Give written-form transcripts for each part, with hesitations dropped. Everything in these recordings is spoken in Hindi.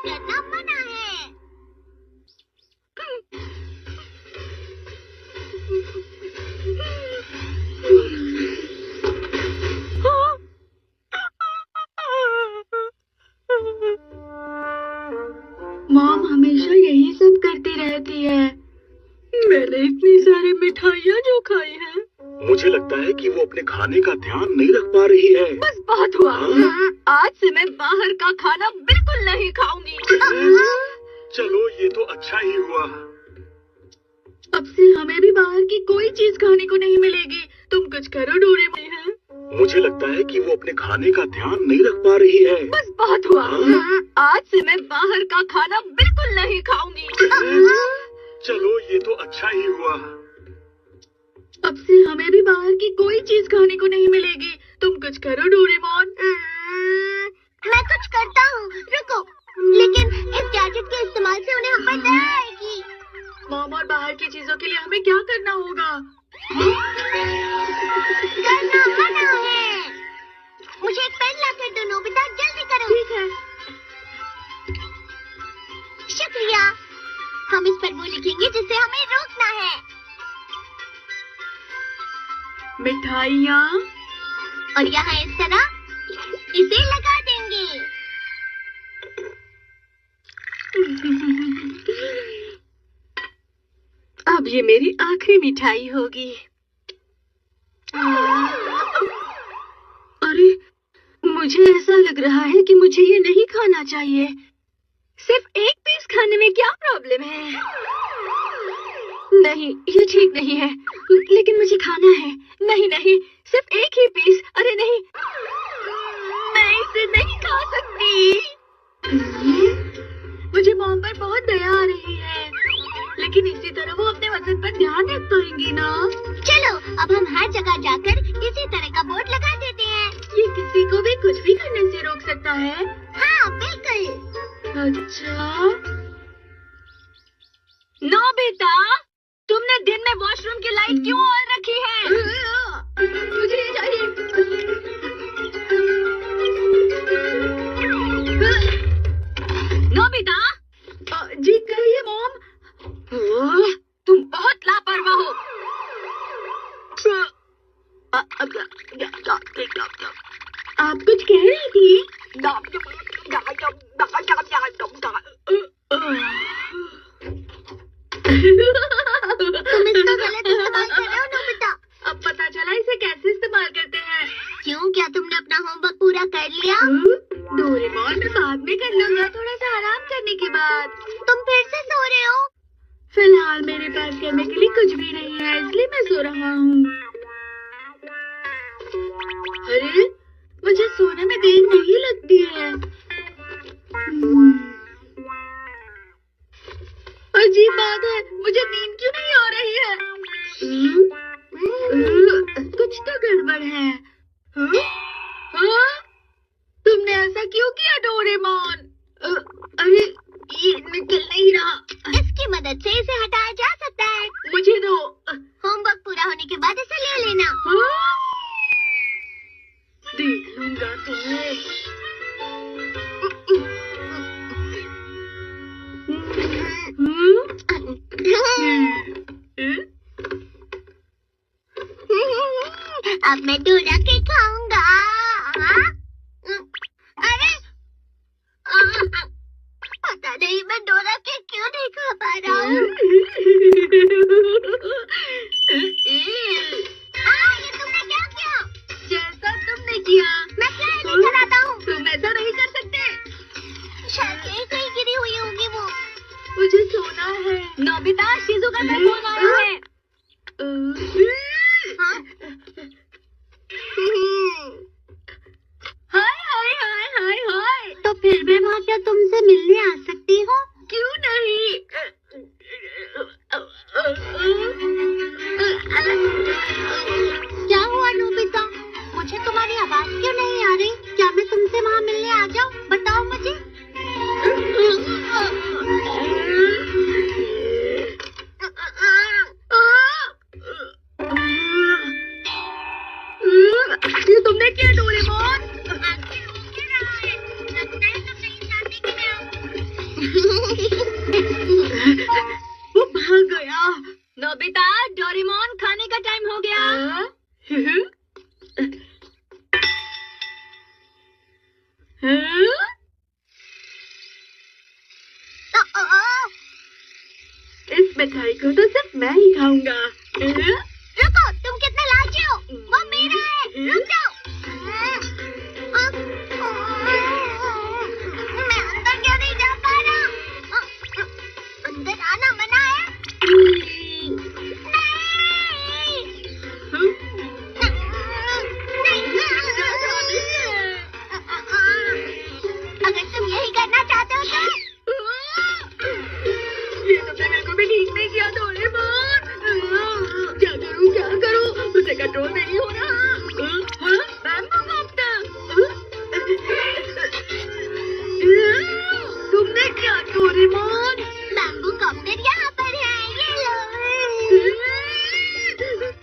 करना मना है। मॉम हमेशा यही सब करती रहती है। मैंने इतनी सारी मिठाइयाँ जो खाई हैं। मुझे लगता है कि वो अपने खाने का ध्यान नहीं रख पा रही है। बस बहुत हुआ। आज से मैं बाहर का खाना बिल्कुल नहीं खाऊंगी। चलो ये तो अच्छा ही हुआ। अब से हमें भी बाहर की कोई चीज खाने को नहीं मिलेगी। तुम कुछ करो डोरेमोन। मुझे लगता है कि वो अपने खाने का ध्यान नहीं रख पा रही है। बस बहुत हुआ। आज से मैं बाहर का खाना बिल्कुल नहीं खाऊंगी। चलो ये तो अच्छा ही हुआ। अब से हमें भी बाहर की कोई चीज खाने को नहीं मिलेगी। तुम कुछ करो डोरेमोन। मैं कुछ करता हूँ, रुको। लेकिन इस गैजेट के इस्तेमाल से उन्हें हम पर दया आएगी। मॉम और बाहर की चीजों के लिए हमें क्या करना होगा? करना मना है। मुझे एक पेन ला कर दो नोबिता, जल्दी करो। ठीक है। शुक्रिया। हम इस पर वो लिखेंगे जिसे हमें रोकना है। मिठाइयाँ। और यहाँ इस तरह इसे लगा देंगे। अब ये मेरी आखिरी मिठाई होगी। अरे, मुझे ऐसा लग रहा है कि मुझे ये नहीं खाना चाहिए। सिर्फ एक पीस खाने में क्या प्रॉब्लम है? नहीं, ये ठीक नहीं है। लेकिन मुझे खाना है। नहीं नहीं, सिर्फ एक ही पीस। अरे नहीं, मैं इसे नहीं खा सकती। मुझे मॉम पर बहुत दया आ रही है। लेकिन इसी तरह वो अपने वजन पर ध्यान रख पाएंगी ना? चलो अब हम हर जगह जाकर इसी तरह का बोर्ड लगा देते हैं। ये किसी को भी कुछ भी करने से रोक सकता है। हाँ बिल्कुल। अच्छा, नोबिता, तुमने दिन में वॉशरूम की लाइट क्यों ऑन रखी है? मुझे ये चाहिए। नोबिता। जी कहिए मॉम। तुम बहुत लापरवाह हो। आप कुछ कह रही थी? तुम इसका गलत इस्तेमाल कर रहे हो नोबिता। अब पता चला इसे कैसे इस्तेमाल करते हैं। क्यों, क्या तुमने अपना होमवर्क पूरा कर लिया? डोरेमोन, मैं बाद में कर लूंगा, थोड़ा सा आराम करने के बाद। तुम फिर से सो रहे हो? फिलहाल मेरे पास करने के लिए कुछ भी नहीं है, इसलिए मैं सो रहा हूँ। अरे, मुझे सोने में देर नहीं लगती है। अजीब बात है, मुझे नींद क्यों नहीं आ रही है? कुछ तो गड़बड़ है। हाँ? तुमने ऐसा क्यों किया डोरेमोन? अरे, ये निकल नहीं रहा। इसकी मदद से इसे हटाया जा सकता है। मुझे दो। होमवर्क पूरा होने के बाद इसे ले लेना। हाँ? देख लूंगा तुम्हें। अब मैं डोरा के खाऊंगा। अरे पता नहीं मैं डोरा के क्यों नहीं खा पा रहा हूँ। ये तुमने क्या किया? जैसा तुमने किया। मैं क्या लेकर आता हूँ? तुम ऐसा नहीं कर सकते। शायद यहीं कहीं गिरी हुई होगी वो। मुझे सोना है। नोबिता, शिजुका का फोन आया है। हाँ? हाय हाय हाय हाय हाय। तो फिर मैं वहाँ क्या तुमसे मिलने आ सकती हूँ? क्यों नहीं? क्या हुआ नोबिता? मुझे तुम्हारी आवाज क्यों नहीं आ रही? क्या मैं तुमसे वहाँ मिलने आ जाऊँ? बताओ मुझे। वो भाग गया। नोबिता, डोरेमोन, खाने का टाइम हो गया। इस मिठाई को तो सिर्फ मैं ही खाऊंगा। रुको, तुम कितने लालची हो? वो मेरा है, रुक जाओ। मैं अंदर क्यों नहीं जा पा रहा? अंदर आना मना है। अगर तुम यही करना चाहते हो तो ये तुमने मेरे को भी ठीक नहीं किया डोरेमोन। क्या करूं? मुझे कंट्रोल नहीं हो रहा। Bamboo copter. तुमने क्या डोरेमोन? बैम्बू कॉप्टर यहाँ पर है, ये लो।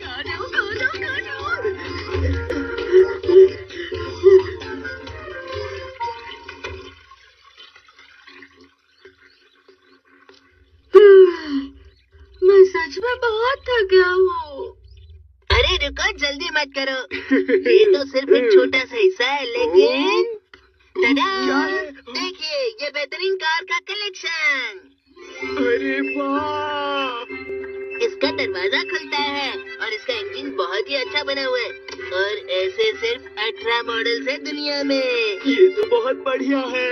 खा जाओ। मैं सच में बहुत थक गया हूँ। अरे रुको, जल्दी मत करो। ये तो सिर्फ एक छोटा सा हिस्सा है, लेकिन देखिए, ये बेहतरीन कार का कलेक्शन। अरे वाह! इसका दरवाजा खुलता है और इसका इंजन बहुत ही अच्छा बना हुआ है, और ऐसे सिर्फ 18 मॉडल्स हैं दुनिया में। ये तो बहुत बढ़िया है।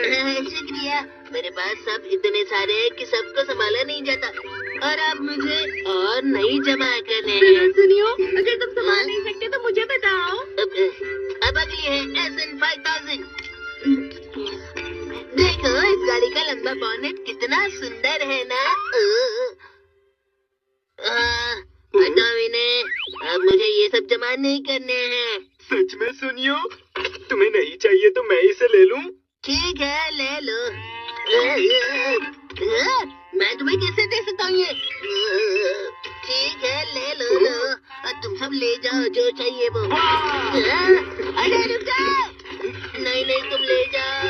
शुक्रिया। मेरे पास सब इतने सारे हैं कि सबको संभाला नहीं जाता, और अब मुझे और नई जमा करने हैं। सुनियो, अगर तुम संभाल नहीं सकते तो मुझे बताओ। अब अगली है SN 5000। देखो, इस गाड़ी का लंबा बॉनेट कितना सुंदर है ना। हटाओ इन्हें, अब मुझे ये सब जमा नहीं करने हैं। सच में सुनियो, तुम्हें नहीं चाहिए तो मैं इसे ले लूं? ठीक है, ले लो। मैं तुम्हें कैसे दे सकता हूँ ये? ठीक है, ले लो। तुम सब ले जाओ जो चाहिए वो। अरे रुक जाओ। नहीं, तुम ले जाओ।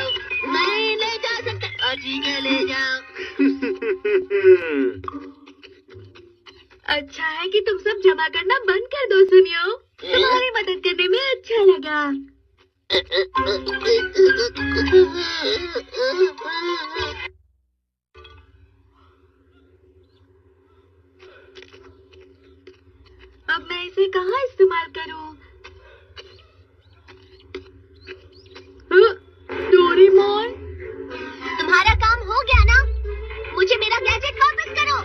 नहीं ले जा सकते। ठीक है, ले जाओ। अच्छा है कि तुम सब जमा करना बंद कर दो सुनियो। तुम्हारी मदद करने में अच्छा लगा। अब मैं इसे कहाँ इस्तेमाल करूँ? डोरेमोन, तुम्हारा काम हो गया ना? मुझे मेरा गैजेट वापस करो।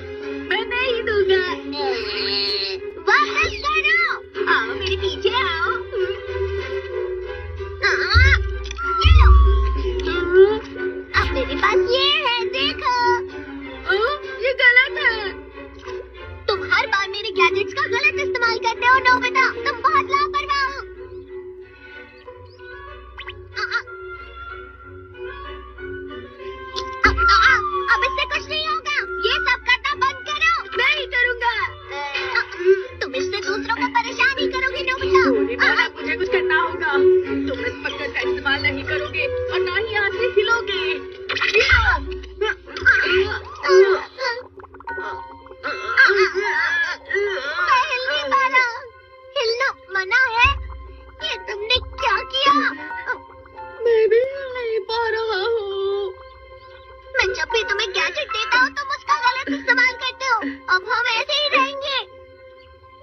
मैं नहीं दूंगा। वापस करो। आओ, मेरे पीछे आओ। ये लो। अब मेरे पास ये है, देखो। ये गलत है। तुम हर बार मेरे गैजेट्स का गलत इस्तेमाल करते हो नोबिता। तुम बहुत लापरवाह हो। अब इससे कुछ नहीं होगा। ये सब करना बंद करो। नहीं करूँगा। तुम इससे दूसरों को परेशान ही करोगे नोबिता। डोरेमोन, अब मुझे कुछ करना होगा। तुम इस पत्थर का इस्तेमाल नहीं करोगे और ना ही हाथ से हिलोगे। मैं हिल नहीं पा रहा। हिलना मना है। ये तुमने क्या किया? मैं भी हिल नहीं पा रहा हूँ। मैं जब भी तुम्हें गैजेट देता हूँ तुम उसका गलत इस्तेमाल करते हो। अब हम ऐसे ही रहेंगे।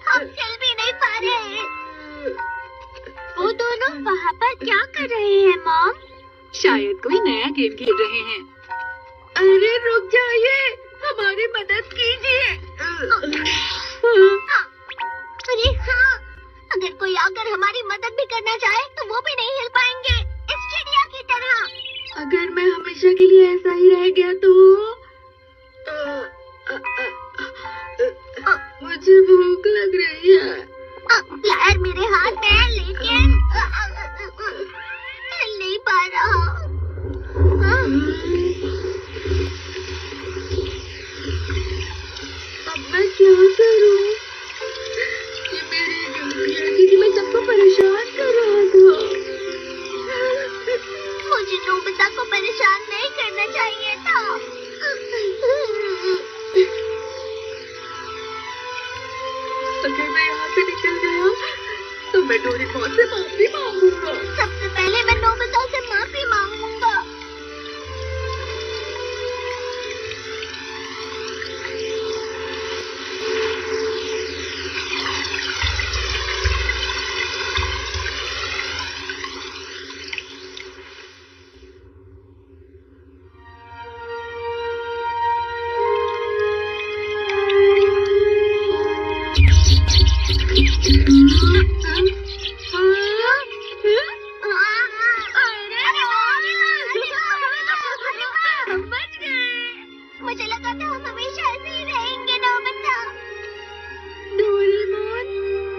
हम चल भी नहीं पा रहे। वो दोनों वहाँ पर क्या कर रहे हैं मॉम? शायद कोई नया गेम खेल रहे हैं। अरे रुक जाइए, हमारी मदद कीजिए। अरे हाँ, अगर कोई आकर हमारी मदद भी करना चाहे तो वो भी नहीं हिल पाएंगे, इस चिड़िया की तरह। अगर मैं हमेशा के लिए ऐसा ही रह गया तो मुझे भूख लग रही है। यार मेरे हाथ में है, लेकिन हिल नहीं पा रहा। अब मैं क्या करूं? ये मेरी गलती है क्योंकि मैं सबको परेशान कर रहा था। मुझे नोबिता को परेशान नहीं करना चाहिए था। अगर मैं यहाँ से निकल गया तो मैं डोरेमोन से माफी मांगूंगा। सबसे पहले मैं नोबिता से माफी मांगूंगा। मुझे लगा था हम हमेशा ऐसे ही रहेंगे नोबिता। डोरेमोन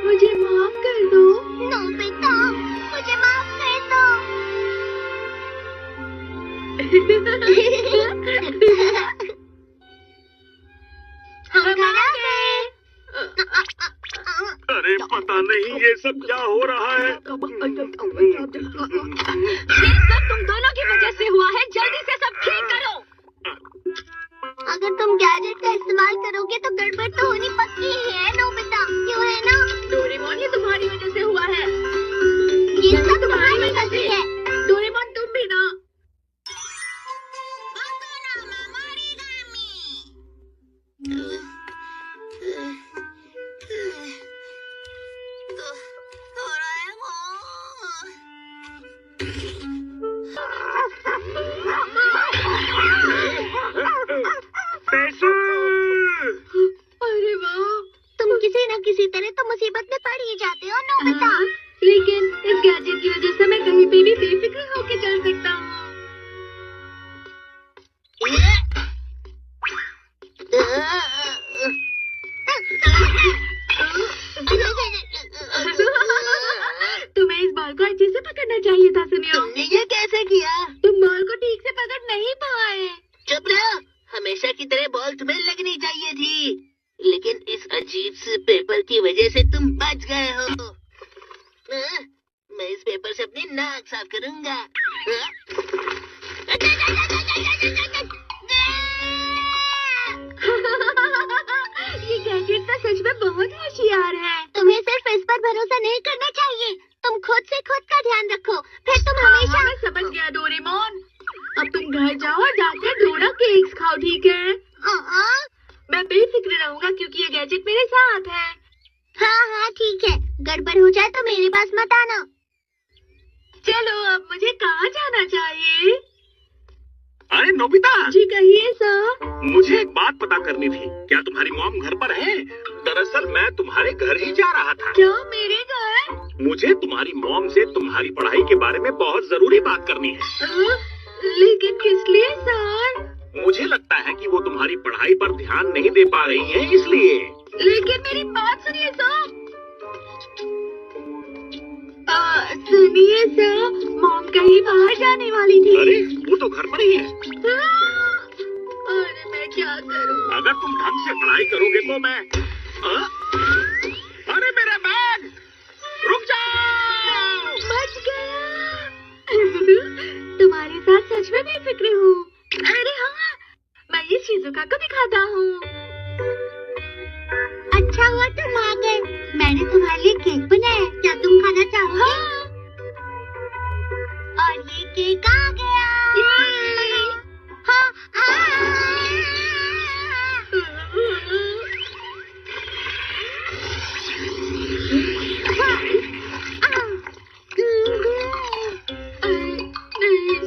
मुझे माफ कर दो। नोबिता मुझे माफ कर दो। हम घर आ गए। अरे पता नहीं ये सब क्या हो रहा है। ये सब तुम दोनों की वजह से हुआ है। जल्दी से सब ठीक करो। अगर तुम गैजेट का इस्तेमाल करोगे तो गड़बड़ तो होनी पक्की ही है नोबिता, क्यों है ना? डोरेमोन ये तुम्हारी वजह से हुआ है। ये सब तुम्हारी वजह से है। डोरेमोन तुम भी ना। अरे वाह, तुम किसी न किसी तरह तो मुसीबत में पड़ ही जाते हो नोबिता। लेकिन इस गैजेट की वजह से मैं कहीं पे भी बेफिक्र होके चल सकता हूँ। तुम्हें इस बॉल को अच्छे से पकड़ना चाहिए था सुनियो। तुमने ये कैसे किया? तुम बॉल को ठीक से पकड़ नहीं पाए। चुप रहो, हमेशा की तरह बॉल तुम्हें लगनी चाहिए थी, लेकिन इस अजीब से पेपर की वजह से तुम बच गए हो। मैं इस पेपर से अपनी नाक साफ करूंगा। ये गैजेट तो सच में बहुत होशियार है। तुम्हें सिर्फ इस पर भरोसा नहीं करना चाहिए। तुम खुद से खुद का ध्यान रखो, फिर तुम हमेशा। मैं समझ गया डोरेमोन। अब तुम घर जाओ और जाकर डोरा केक्स खाओ, ठीक है? मैं बेफिक्र रहूंगा क्योंकि ये गैजेट मेरे साथ है। हाँ हाँ ठीक है, गड़बड़ हो जाए तो मेरे पास मत आना। चलो अब मुझे कहाँ जाना चाहिए? अरे नोबिता जी कहिए सर। मुझे एक बात पता करनी थी। क्या तुम्हारी मॉम घर पर है? दरअसल मैं तुम्हारे घर ही जा रहा था। क्या मेरे घर? मुझे तुम्हारी मॉम से तुम्हारी पढ़ाई के बारे में बहुत जरूरी बात करनी है। लेकिन किस लिए सर? मुझे लगता है कि वो तुम्हारी पढ़ाई पर ध्यान नहीं दे पा रही हैं, इसलिए। लेकिन मेरी बात सुनिए सर। सुनिए सर, मॉम कहीं बाहर जाने वाली थी। अरे वो तो घर पर ही है। अरे मैं क्या करूं? अगर तुम ढंग से पढ़ाई करोगे तो मैं अरे मेरा बैग! रुक जाओ! बच गया। तुम्हारे साथ सच में बेफिक्र हूँ। अरे हाँ, मैं ये शिजुका को दिखाता हूँ। अच्छा हुआ तुम आ गए। मैंने तुम्हारे लिए केक बनाया, क्या तुम खाना चाहोगे? हाँ। और ये केक आ गया। हाँ,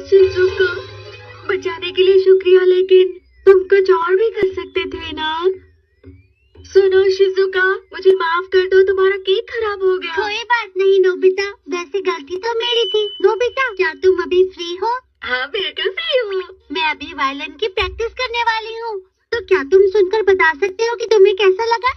शिजुका, बचाने के लिए शुक्रिया, लेकिन तुम कुछ और भी कर सकते थे ना। सुनो शिजुका, मुझे माफ कर दो, तुम्हारा केक खराब हो गया। कोई बात नहीं नोबिता, वैसे गलती तो मेरी थी। नोबिता, क्या तुम अभी फ्री हो? हाँ बिल्कुल फ्री हूँ। मैं अभी वायलिन की प्रैक्टिस करने वाली हूँ, तो क्या तुम सुनकर बता सकते हो कि तुम्हें कैसा लगा?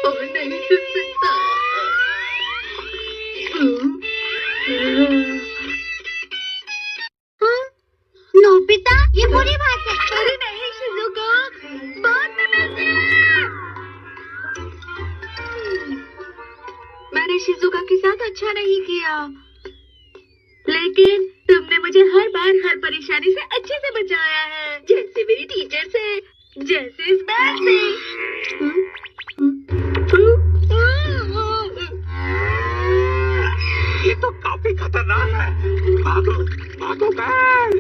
और नहीं सुन सकता। नोबिता, ये बुरी बात है। अरे नहीं शिजुका, बाद में मिलते हैं। मैंने शिजुका के साथ अच्छा नहीं किया। लेकिन तुमने मुझे हर बार हर परेशानी से अच्छे से बचाया है, जैसे मेरी टीचर से, जैसे इस बैग से। ये तो काफी खतरनाक है। भागो भागो बैग।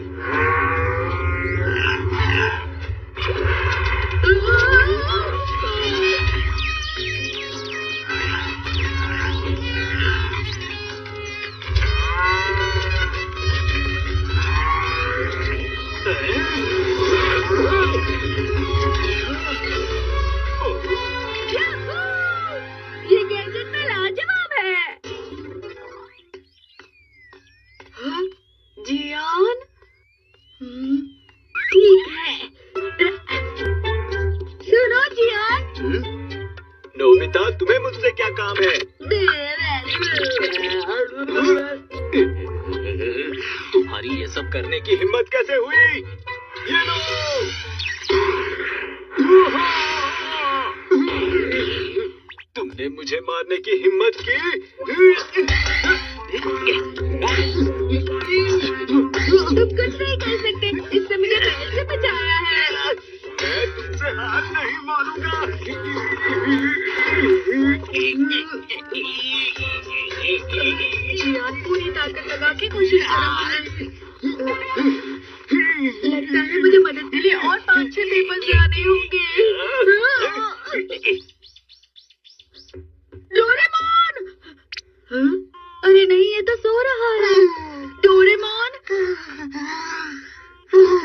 ये गैजेट तो लाजवाब है। हाँ? जियान? ठीक है। सुनो जियान। नोबिता, तुम्हें मुझसे क्या काम है? तुम्हारी ये सब करने की हिम्मत कैसे हुई? ये लो। तुमने मुझे मारने की हिम्मत की? तुम कुछ नहीं कर सकते, इसने मुझे बैल से बचाया है। मैं तुमसे हार नहीं मानूंगा। जियान पूरी ताकत लगा के कोशिश कर रहा है। लगता है मुझे मदद के लिए और 5-6 पेपर लाने होंगे। डोरेमोन! हाँ? अरे नहीं, ये तो सो रहा है। डोरेमोन!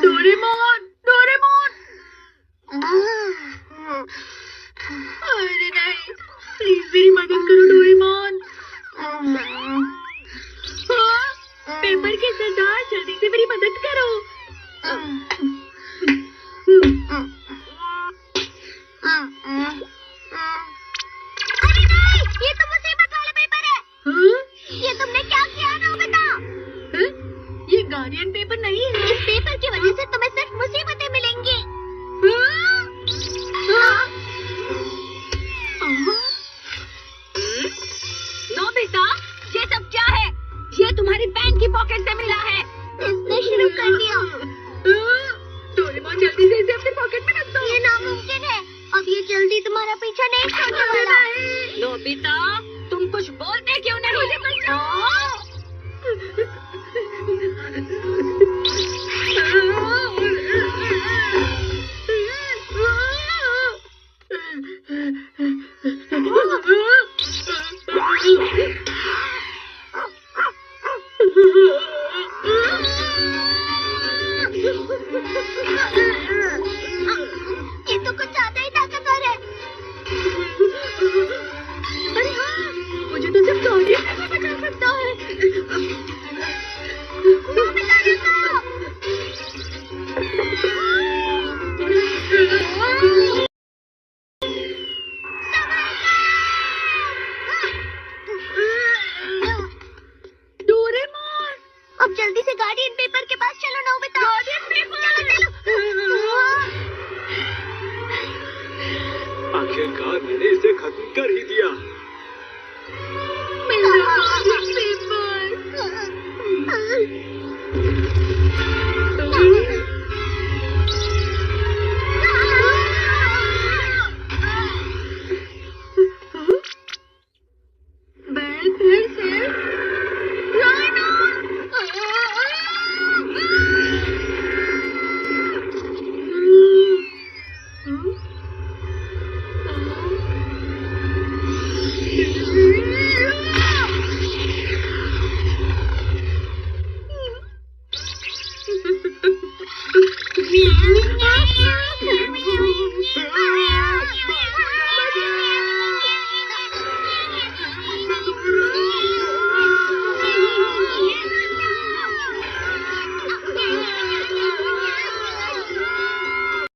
डोरेमोन! डोरेमोन! अरे नहीं, प्लीज मेरी मदद करो डोरेमोन। हाँ? पेपर के सरदार, जल्दी से मेरी मदद करो। अरे नहीं, ये तो मुसीबत वाला पेपर है। हाँ? ये तुमने क्या किया नोबिता? हाँ? ये गार्डियन पेपर नहीं है। इस पेपर की वजह से तुम्हें सिर्फ मुसीबतें मिलेंगी। हाँ? हाँ? नोबिता, ये सब क्या है? ये तुम्हारी पैंट की पॉकेट से मिला है। इसने शुरू कर दिया। डोरेमोन, जल्दी से इसे अपने पॉकेट में रख दो। ये नामुमकिन है। अब ये जल्दी तुम्हारा पीछा नहीं छोड़ने वाला। नोबिता, तुम कुछ बोलते क्यों नहीं? मुझे ये तो कुछ ज्यादा ही ताकतवर है। अरे हाँ, मुझे तो सिर्फ गार्डियन पेपर बचा सकता है। नोबिता रुको। डोरेमोन! अब जल्दी से गार्डियन पेपर के पास चलो नोबिता। Guardian paper! आखिरकार मैंने इसे खत्म कर ही दिया। मेरा गार्डियन पेपर!